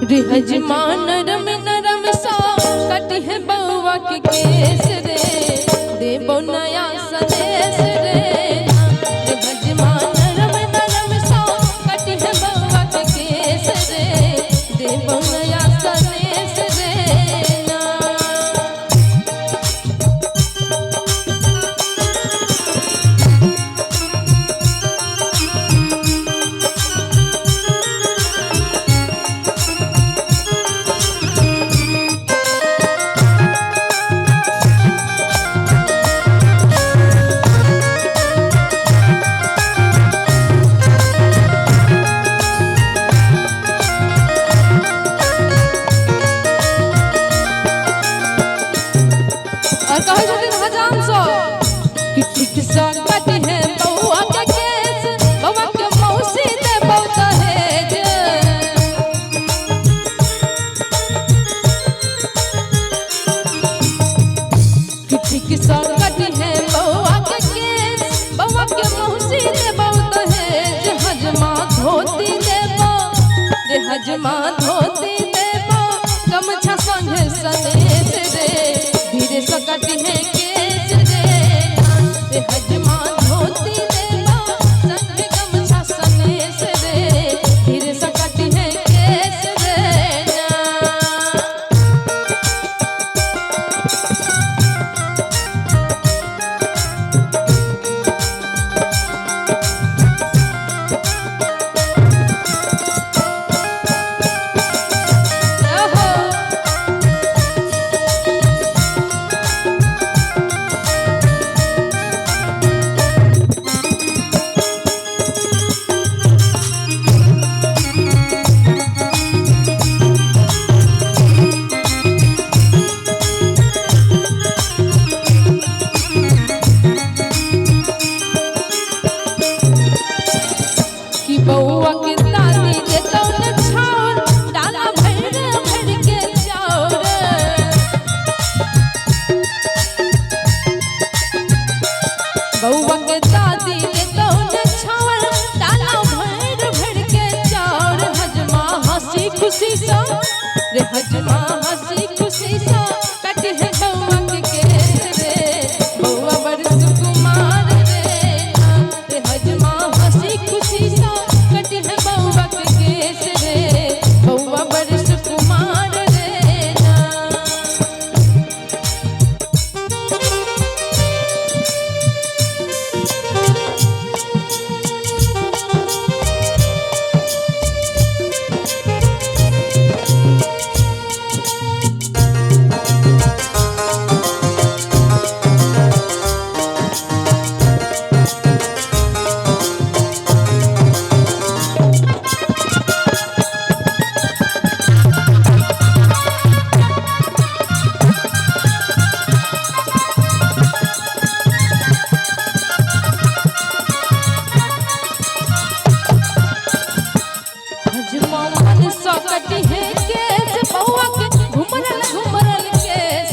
रिहजमा नरम नरम सा कटी है बउआ के केस रे, देबो नया सनेस रे। रिहजमा नरम नरम सा कटी है बउआ के केस रे, देबो नया सनेस रे ना। हजमा धोती देबो गमछा संगे सनेस रे, धीरे सकटी है केस रे। हजमा धोती देबो संगे गमछा सनेस रे, धीरे सकटी है केस रे ना। बउआ के दादी दे तौन छाउर डाला भर भर के चाउर। बउआ के दादी दे तौन छाउर डाला भर भर के चाउर। हजमा हंसी खुशी सा रे, हजमा हंसी खुशी सा कटे है बउआ के केस रे, बउआ बड़ सुकुमार रे ना। रे हजमा हंसी खुशी सा कटी है बउआ के केस रे, बउआ बड़ सुकुमार रे ना। सकटी है केस बउआ के घुमरल घुमरल केस।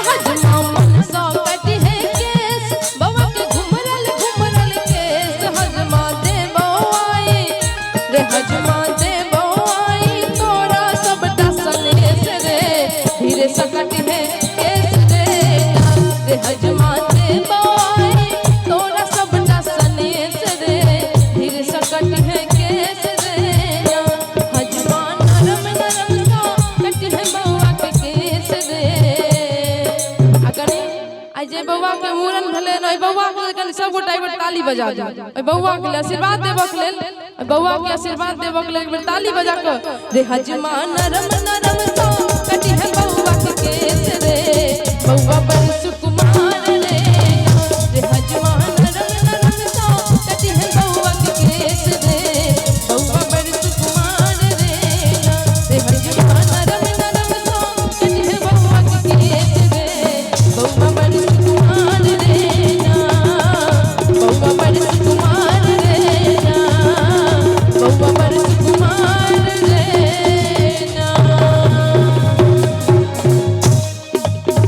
हजमा मन सकटी है केस बउआ के घुमरल घुमरल केस। हजमा दे बउआई रे, हजमा दे बउआई तोरा सबटा सनेस रे, धीरे सकटी है केस रे ना। रे हजमा दे बउआई तोरा सबटा सनेस रे, धीरे सकटी है केस रे ना। हजमा नरम नरम सा कटी है बउआ के केस रे। अगर आज बउआ के मूरन भेले न, बउआ के कनि सब गोटा एक बेर ताली बजा दे। बउआ के आशीर्वाद देबो के लेल, बउआ के आशीर्वाद देबो के लेल एक बेर ताली बजा के रे। हजमा नरम नरम सा कटी है बउआ के केस रे, बउआ बड़ सुकुमार